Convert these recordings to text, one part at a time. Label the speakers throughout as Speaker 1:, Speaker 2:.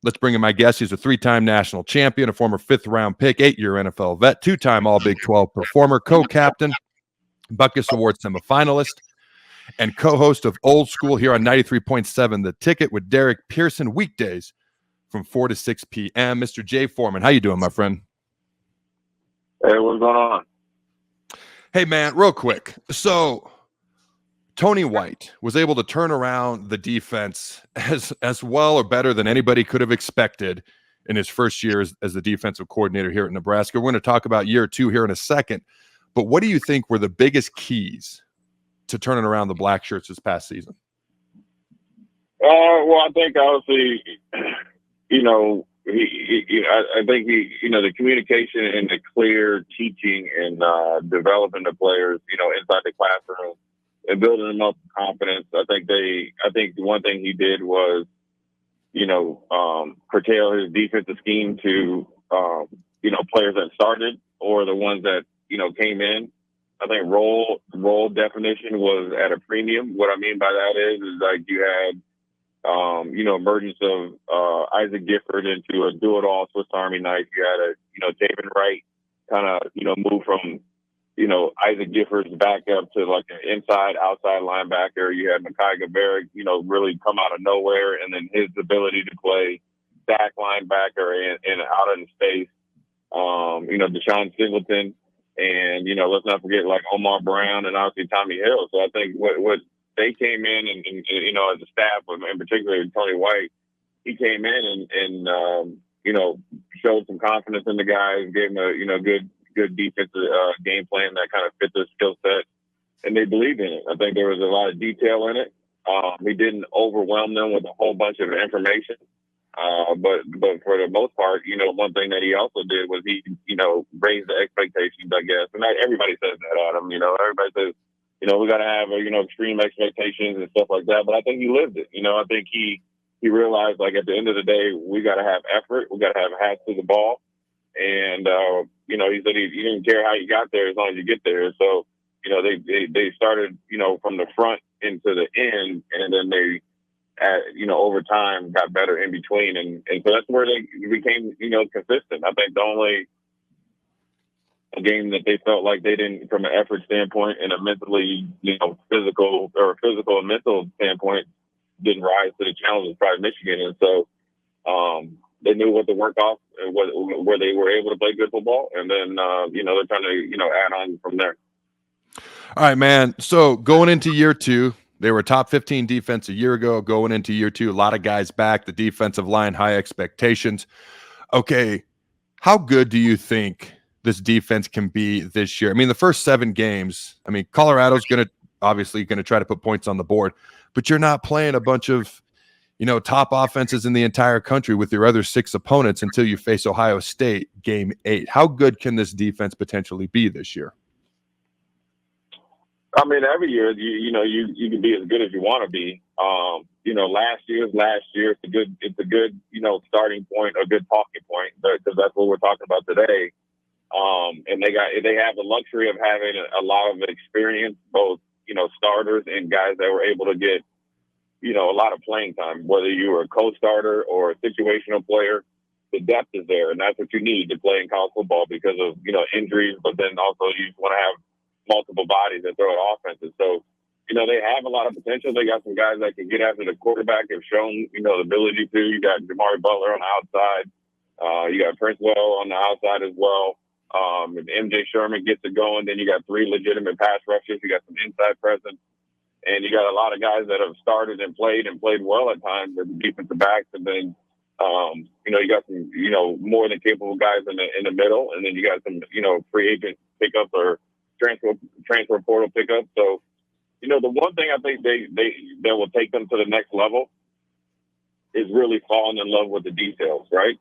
Speaker 1: Let's bring in my guest. He's a 3-time national champion, a former 5th-round pick, 8-year NFL vet, 2-time All-Big 12 performer, co-captain, Butkus Award semifinalist, and co-host of Old School here on 93.7 The Ticket with Derek Pearson, weekdays from 4 to 6 p.m. Mr. Jay Foreman, how you doing, my friend?
Speaker 2: Hey, what's going on?
Speaker 1: Hey, man, real quick. So Tony White was able to turn around the defense as well or better than anybody could have expected in his first year as the defensive coordinator here at Nebraska. We're going to talk about year 2 here in a second. But what do you think were the biggest keys to turning around the Black Shirts this past season?
Speaker 2: Well, I think obviously, I think the communication and the clear teaching and developing the players, inside the classroom and building them up confidence. I think the one thing he did was, curtail his defensive scheme to, players that started or the ones that, came in. I think role definition was at a premium. What I mean by that is like you had, emergence of Isaac Gifford into a do-it-all Swiss Army knife. You had David Wright kind of, move from, Isaac Gifford's back up to like an inside-outside linebacker. You had Mekhi Gaverick, really come out of nowhere, and then his ability to play back linebacker and out in space. Deshaun Singleton, and let's not forget like Omar Brown and obviously Tommy Hill. So I think what they came in and as a staff, in particular Tony White, he came in and showed some confidence in the guys, gave them a good defensive game plan that kind of fit their skill set, and they believed in it. I think there was a lot of detail in it. He didn't overwhelm them with a whole bunch of information. But for the most part, one thing that he also did was he, raised the expectations, I guess. And everybody says that, Adam. Everybody says, we got to have, extreme expectations and stuff like that. But I think he lived it. I think he realized, like, at the end of the day, we got to have effort. We got to have hats to the ball. And, he said he didn't care how you got there as long as you get there. So, they started, from the front into the end, and then they, over time got better in between. And so that's where they became, consistent. I think the only game that they felt like they didn't, from an effort standpoint and a mentally, physical and mental standpoint, didn't rise to the challenge was probably Michigan. And so they knew what to work off, where they were able to play good football. And then, they're trying to, add on from there.
Speaker 1: All right, man. So going into year 2, they were a top 15 defense a year ago. Going into year 2, a lot of guys back. The defensive line, high expectations. Okay, how good do you think this defense can be this year? I mean, the first 7 games, Colorado's obviously going to try to put points on the board, but you're not playing a bunch of, top offenses in the entire country with your other 6 opponents until you face Ohio State game 8. How good can this defense potentially be this year?
Speaker 2: I mean, every year, you can be as good as you want to be. Last year. It's a good, starting point, a good talking point, because that's what we're talking about today. And they have the luxury of having a lot of experience, both, starters and guys that were able to get, a lot of playing time, whether you were a co-starter or a situational player. The depth is there, and that's what you need to play in college football because of, injuries, but then also you want to have multiple bodies that throw at offenses. So, they have a lot of potential. They got some guys that can get after the quarterback, have shown, the ability to. You got Jamari Butler on the outside. You got Prince Well on the outside as well. If MJ Sherman gets it going, then you got 3 legitimate pass rushers. You got some inside presence. And you got a lot of guys that have started and played well at times as defensive backs. And then, you got some, more than capable guys in the middle. And then you got some, free agent pickups or transfer portal pickups. So, the one thing I think that will take them to the next level is really falling in love with the details, right?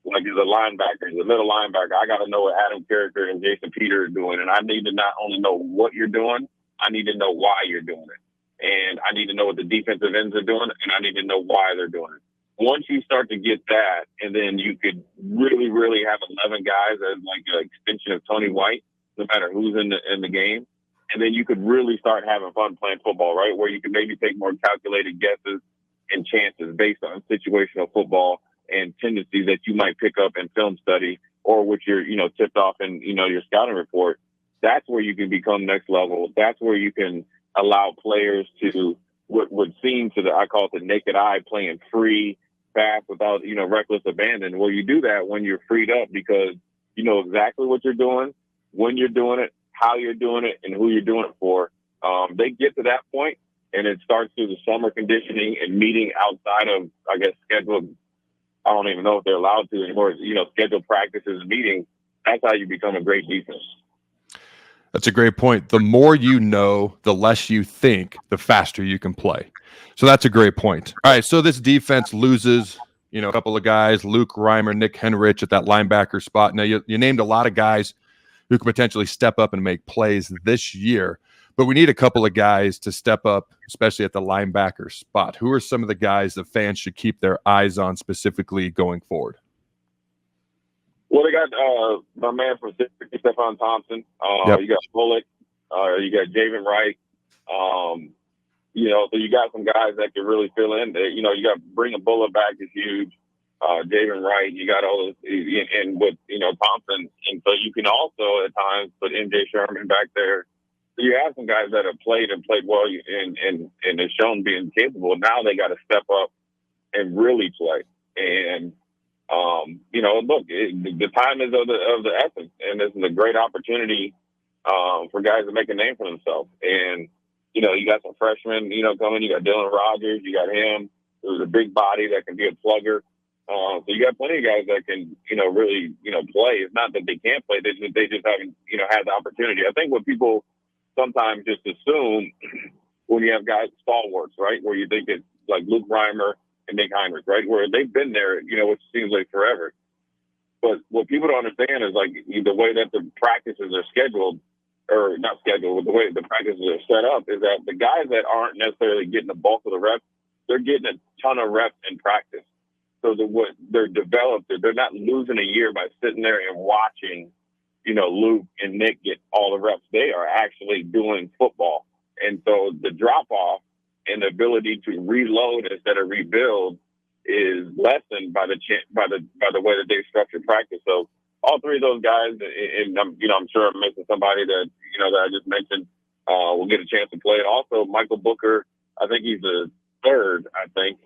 Speaker 2: Like as a linebacker, as a middle linebacker, I got to know what Adam Carricker and Jason Peter are doing. And I need to not only know what you're doing, I need to know why you're doing it. And I need to know what the defensive ends are doing, and I need to know why they're doing it. Once you start to get that, and then you could really, really have 11 guys as like an extension of Tony White, no matter who's in the game. And then you could really start having fun playing football, right? Where you can maybe take more calculated guesses and chances based on situational football and tendencies that you might pick up in film study or which you're, tipped off in, your scouting report. That's where you can become next level. That's where you can allow players to what would seem to I call it the naked eye, playing free, fast, without, reckless abandon. Well, you do that when you're freed up because you know exactly what you're doing, when you're doing it, how you're doing it, and who you're doing it for. They get to that point, and it starts through the summer conditioning and meeting outside of, I guess, scheduled. I don't even know if they're allowed to anymore. Scheduled practices and meetings. That's how you become a great defense.
Speaker 1: That's a great point. The more you know, the less you think, the faster you can play. So that's a great point. All right, so this defense loses, a couple of guys, Luke Reimer, Nick Henrich at that linebacker spot. Now, you named a lot of guys who could potentially step up and make plays this year, but we need a couple of guys to step up, especially at the linebacker spot. Who are some of the guys that fans should keep their eyes on specifically going forward?
Speaker 2: Well, they got my man from Stephon Thompson.
Speaker 1: Yep.
Speaker 2: You got Bullock. You got Javen Wright. So you got some guys that can really fill in. You got bringing Bullock back is huge. Javen Wright. You got all those, and with Thompson, and so you can also at times put MJ Sherman back there. So you have some guys that have played well and have shown being capable. Now they got to step up and really play. And look, the time is of the essence, and this is a great opportunity for guys to make a name for themselves. And you got some freshmen, coming. You got Dylan Rogers. You got him, who's a big body that can be a plugger. So you got plenty of guys that can, really, play. It's not that they can't play; they just haven't, had the opportunity. I think what people sometimes just assume when you have guys stalwarts, right, where you think it's like Luke Reimer and Nick Heinrich, right, where they've been there, which seems like forever. But what people don't understand is like the way that the practices are scheduled, or not scheduled, but the way the practices are set up is that the guys that aren't necessarily getting the bulk of the reps, they're getting a ton of reps in practice. So they're developed, they're not losing a year by sitting there and watching, Luke and Nick get all the reps. They are actually doing football. And so the drop off and the ability to reload instead of rebuild is lessened by the way that they structure practice. So all three of those guys, and I'm sure I'm missing somebody that I just mentioned, will get a chance to play. And also Michael Booker, I think he's the third. I think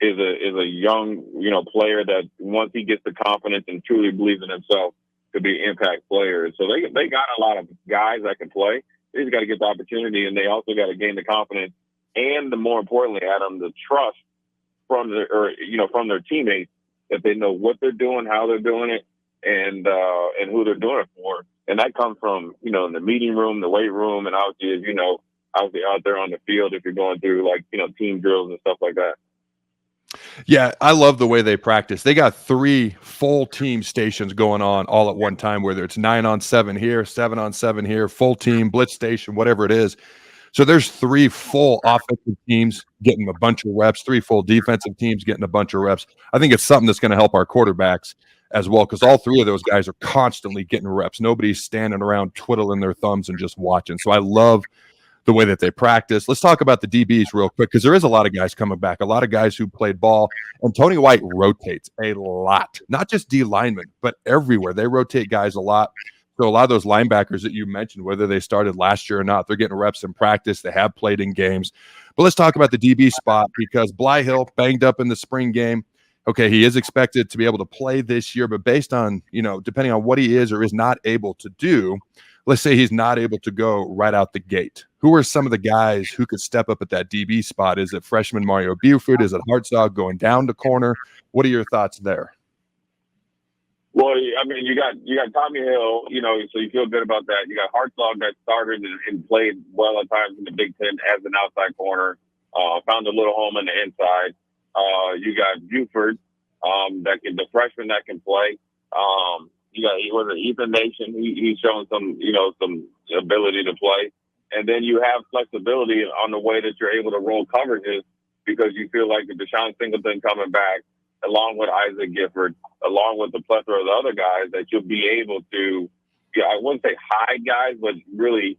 Speaker 2: is a young player that once he gets the confidence and truly believes in himself, could be an impact player. So they got a lot of guys that can play. They just got to get the opportunity, and they also got to gain the confidence and, more importantly, Adam, the trust from their teammates that they know what they're doing, how they're doing it, and who they're doing it for. And that comes from in the meeting room, the weight room, and obviously obviously out there on the field if you're going through team drills and stuff like that.
Speaker 1: Yeah, I love the way they practice. They got 3 full team stations going on all at one time, whether it's 9-on-7 here, 7-on-7 here, full team, blitz station, whatever it is. So there's 3 full offensive teams getting a bunch of reps, 3 full defensive teams getting a bunch of reps. I think it's something that's going to help our quarterbacks as well, because all 3 of those guys are constantly getting reps. Nobody's standing around twiddling their thumbs and just watching. So I love the way that they practice. Let's talk about the DBs real quick, because there is a lot of guys coming back, a lot of guys who played ball, and Tony White rotates a lot, not just D linemen, but everywhere. They rotate guys a lot. So a lot of those linebackers that you mentioned, whether they started last year or not, they're getting reps in practice. They have played in games. But let's talk about the DB spot, because Blyhill banged up in the spring game. Okay, he is expected to be able to play this year, but based on, depending on what he is or is not able to do, let's say he's not able to go right out the gate. Who are some of the guys who could step up at that DB spot? Is it freshman Mario Buford? Is it Hartzog going down to corner? What are your thoughts there?
Speaker 2: Well, I mean, you got Tommy Hill, so you feel good about that. You got Hartzog that started and played well at times in the Big Ten as an outside corner, found a little home on the inside. You got Buford, the freshman that can play. He was an Ethan Nation. He's shown some ability to play. And then you have flexibility on the way that you're able to roll coverages, because you feel like the Deshaun Singleton coming back, along with Isaac Gifford, along with the plethora of the other guys, that you'll be able to, I wouldn't say hide guys, but really,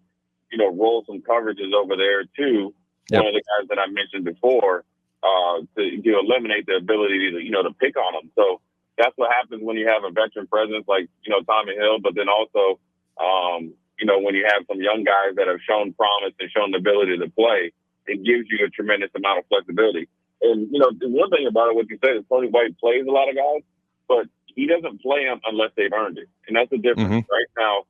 Speaker 2: roll some coverages over there too. Yep. One of the guys that I mentioned before. to eliminate the ability to, to pick on them. So that's what happens when you have a veteran presence like, Tommy Hill, but then also, when you have some young guys that have shown promise and shown the ability to play, it gives you a tremendous amount of flexibility. And, the one thing about it, what you said is Tony White plays a lot of guys, but he doesn't play them unless they've earned it. And that's the difference. Right now,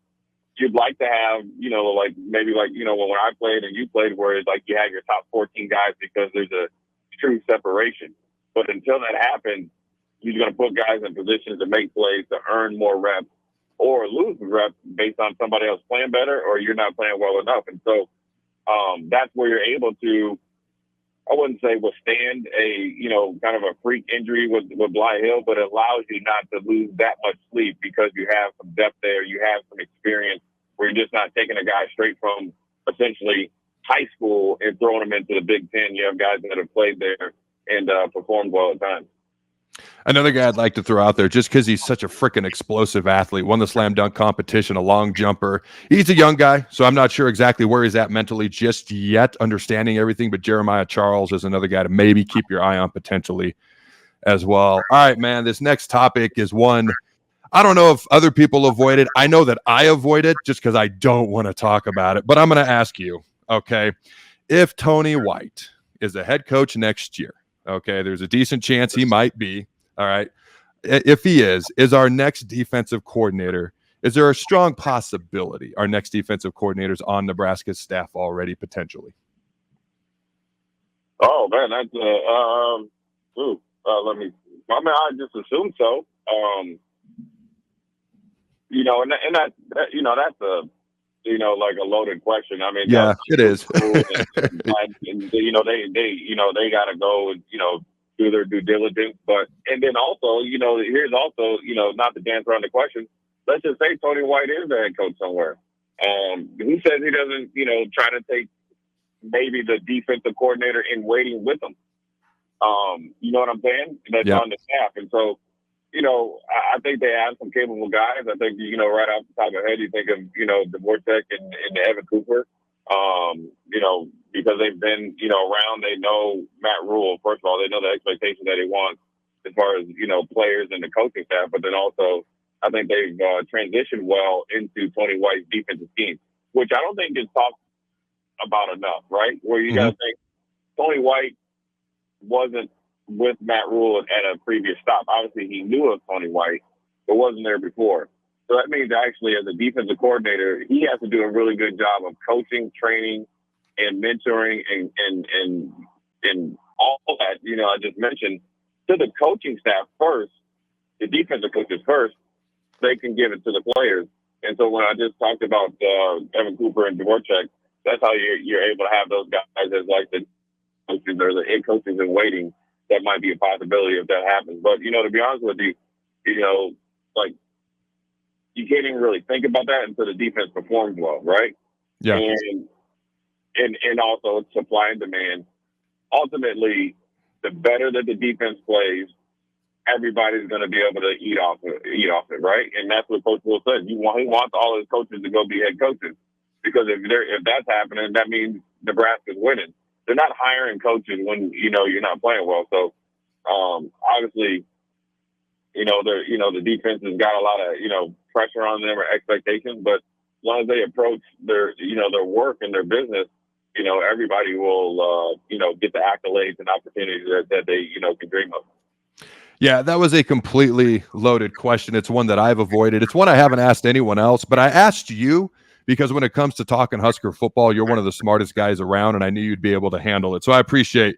Speaker 2: you'd like to have, when I played and you played, where it's like you have your top 14 guys because there's a true separation. But until that happens, you're going to put guys in positions to make plays to earn more reps or lose reps based on somebody else playing better or you're not playing well enough. And so that's where you're able to, I wouldn't say withstand a, kind of a freak injury with Bly Hill, but it allows you not to lose that much sleep because you have some depth there, you have some experience where you're just not taking a guy straight from essentially high school and throwing him into the Big Ten. You have guys that have played there and performed well at times.
Speaker 1: Another guy I'd like to throw out there, just because he's such a freaking explosive athlete, won the slam dunk competition, a long jumper. He's a young guy, so I'm not sure exactly where he's at mentally just yet, understanding everything, but Jeremiah Charles is another guy to maybe keep your eye on potentially as well. All right, man, this next topic is one I don't know if other people avoid it. I know that I avoid it just because I don't want to talk about it, but I'm going to ask you, okay, if Tony White is a head coach next year, okay, there's a decent chance he might be, all right, if he is our next defensive coordinator, is there a strong possibility our next defensive coordinator's on Nebraska's staff already, potentially?
Speaker 2: Oh, man, that's, I just assume so. That's like a loaded question. I mean,
Speaker 1: yeah, it is.
Speaker 2: and, they got to go and, do their due diligence. And then also, here's also, not to dance around the question, let's just say Tony White is the head coach somewhere. Who says he doesn't, try to take maybe the defensive coordinator in waiting with him? You know what I'm saying? That's on the staff. And so, I think they have some capable guys. I think, right off the top of the head, you think of, Dvorak and Evan Cooper, because they've been, around. They know Matt Rule. First of all, they know the expectations that he wants as far as, players and the coaching staff. But then also, I think they've transitioned well into Tony White's defensive scheme, which I don't think gets talked about enough, right? Where you got to think Tony White wasn't with Matt Rule at a previous stop. Obviously, he knew of Tony White, but wasn't there before. So that means actually, as a defensive coordinator, he has to do a really good job of coaching, training, and mentoring, and all that. I just mentioned to the coaching staff first, the defensive coaches first. They can give it to the players. And so when I just talked about Evan Cooper and Dvorak, that's how you're able to have those guys as like the coaches or the head coaches in waiting. That might be a possibility if that happens. But, to be honest with you, like you can't even really think about that until the defense performs well, right?
Speaker 1: Yeah.
Speaker 2: And also it's supply and demand. Ultimately, the better that the defense plays, everybody's going to be able to eat off it, right? And that's what Coach Will said. He wants all his coaches to go be head coaches because if that's happening, that means Nebraska's winning. They're not hiring coaches when, you're not playing well. So, obviously, the defense has got a lot of, pressure on them or expectations, but as long as they approach their work and their business, everybody will, get the accolades and opportunities that they, can dream of.
Speaker 1: Yeah, that was a completely loaded question. It's one that I've avoided. It's one I haven't asked anyone else, but I asked you because when it comes to talking Husker football, you're one of the smartest guys around, and I knew you'd be able to handle it. So I appreciate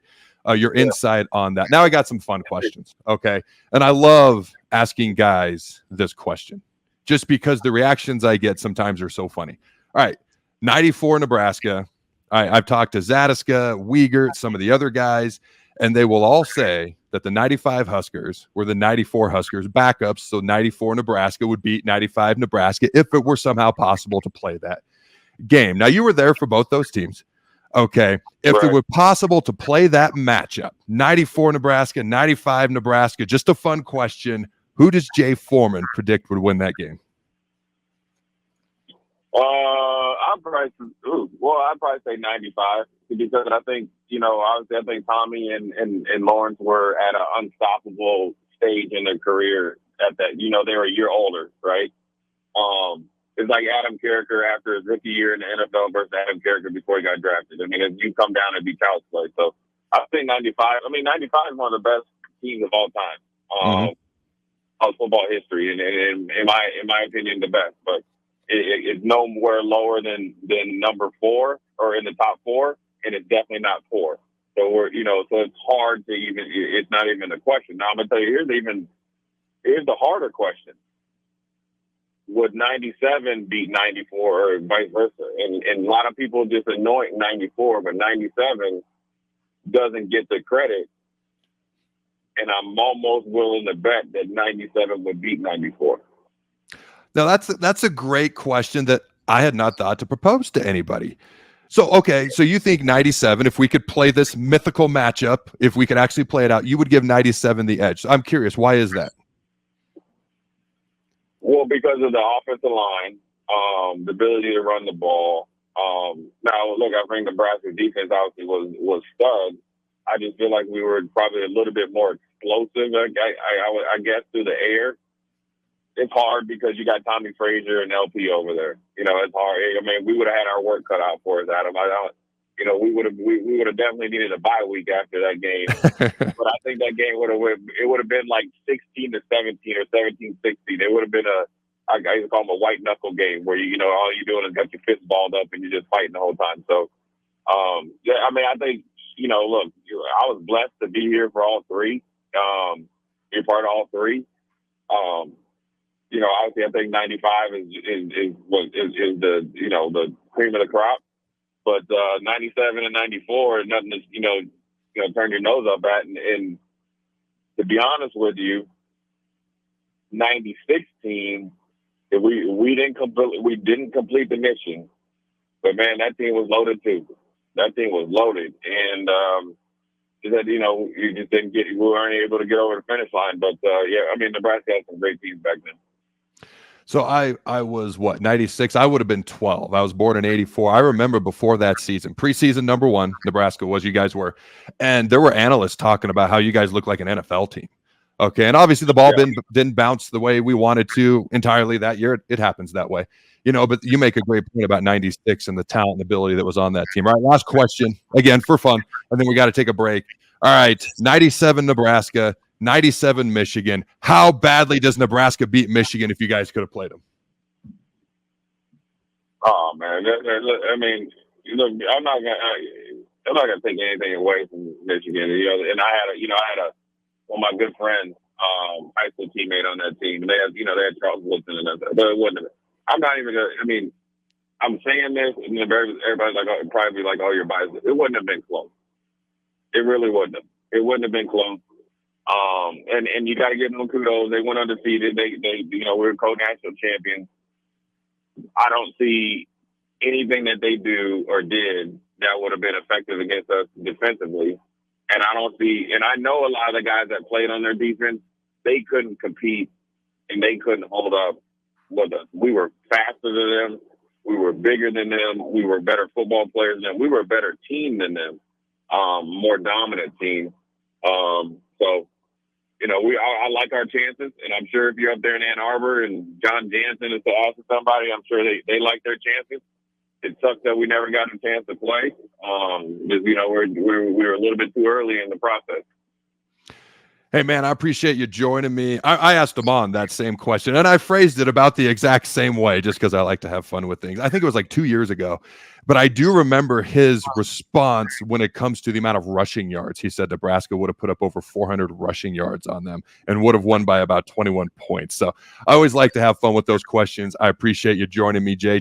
Speaker 1: your insight on that. Now I got some fun questions, okay? And I love asking guys this question just because the reactions I get sometimes are so funny. All right, 94 Nebraska. I've talked to Zadiska, Wiegert, some of the other guys, and they will all say that the 95 Huskers were the 94 Huskers backups, so 94 Nebraska would beat 95 Nebraska if it were somehow possible to play that game. Now, you were there for both those teams. Okay, if it were possible to play that matchup, 94 Nebraska, 95 Nebraska, just a fun question, who does Jay Foreman predict would win that game?
Speaker 2: I'd probably say 95 because I think, obviously I think Tommy and Lawrence were at an unstoppable stage in their career at that, they were a year older, right? It's like Adam Carricker after his rookie year in the NFL versus Adam Carricker before he got drafted. I mean, if you come down and be child's play. So I think 95. I mean, 95 is one of the best teams of all time. Of football history, and in my opinion, the best. But it's nowhere lower than number 4 or in the top 4, and it's definitely not 4. So so it's hard to even. It's not even a question. Now I'm gonna tell you, here's the harder question: would 97 beat 94 or vice versa? And a lot of people just anoint 94, but 97 doesn't get the credit. And I'm almost willing to bet that 97 would beat 94.
Speaker 1: Now, that's a great question that I had not thought to propose to anybody. So, okay, so you think 97, if we could play this mythical matchup, if we could actually play it out, you would give 97 the edge. So I'm curious, why is that?
Speaker 2: Well, because of the offensive line, the ability to run the ball. Now, look, I think Nebraska's defense obviously was stud. I just feel like we were probably a little bit more explosive, I guess, through the air. It's hard because you got Tommy Frazier and LP over there. It's hard. I mean, we would have had our work cut out for us, Adam. We would have definitely needed a bye week after that game. But I think that game would have been like 16-17 or 17-16. It would have been I used to call them a white knuckle game where all you're doing is got your fist balled up and you're just fighting the whole time. So, yeah, I mean, I think. Look, I was blessed to be here for all 3. Be part of all 3. Obviously, I think 95 is the the cream of the crop. But 97 and 4 is nothing to turn your nose up at. And to be honest with you, 96 team, we didn't complete the mission. But man, that team was loaded too. That team was loaded, and you just didn't we weren't able to get over the finish line. But yeah, I mean, Nebraska had some great teams back then.
Speaker 1: So I was 96. I would have been 12. I was born in 84. I remember before that season, preseason number 1, Nebraska was, you guys were, and there were analysts talking about how you guys look like an NFL team. Okay, and obviously the ball didn't bounce the way we wanted to entirely that year. It happens that way. But you make a great point about 96 and the talent and ability that was on that team. All right, last question, again, for fun, and then we got to take a break. All right, 97 Nebraska, 97 Michigan. How badly does Nebraska beat Michigan if you guys could have played them?
Speaker 2: Oh, man. I mean, I'm not gonna take anything away from Michigan. And I had one of my good friends, high school teammate on that team. They had Charles Woodson and that, but it wasn't. I'm not even gonna. I mean, I'm saying this, and everybody's like, probably like, "Oh, you're biased." It wouldn't have been close. It really wouldn't have. It wouldn't have been close. And you got to give them kudos. They went undefeated. They we were co-national champions. I don't see anything that they do or did that would have been effective against us defensively. And I know a lot of the guys that played on their defense, they couldn't compete and they couldn't hold up with us. We were faster than them. We were bigger than them. We were better football players than them. We were a better team than them, more dominant team. So, I like our chances, and I'm sure if you're up there in Ann Arbor and John Jansen is asking somebody, I'm sure they like their chances. It sucks that we never got a chance to play. Because, we were a little bit too early in the process.
Speaker 1: Hey, man, I appreciate you joining me. I asked him on that same question, and I phrased it about the exact same way just because I like to have fun with things. I think it was like 2 years ago, but I do remember his response when it comes to the amount of rushing yards. He said Nebraska would have put up over 400 rushing yards on them and would have won by about 21 points. So I always like to have fun with those questions. I appreciate you joining me, Jay.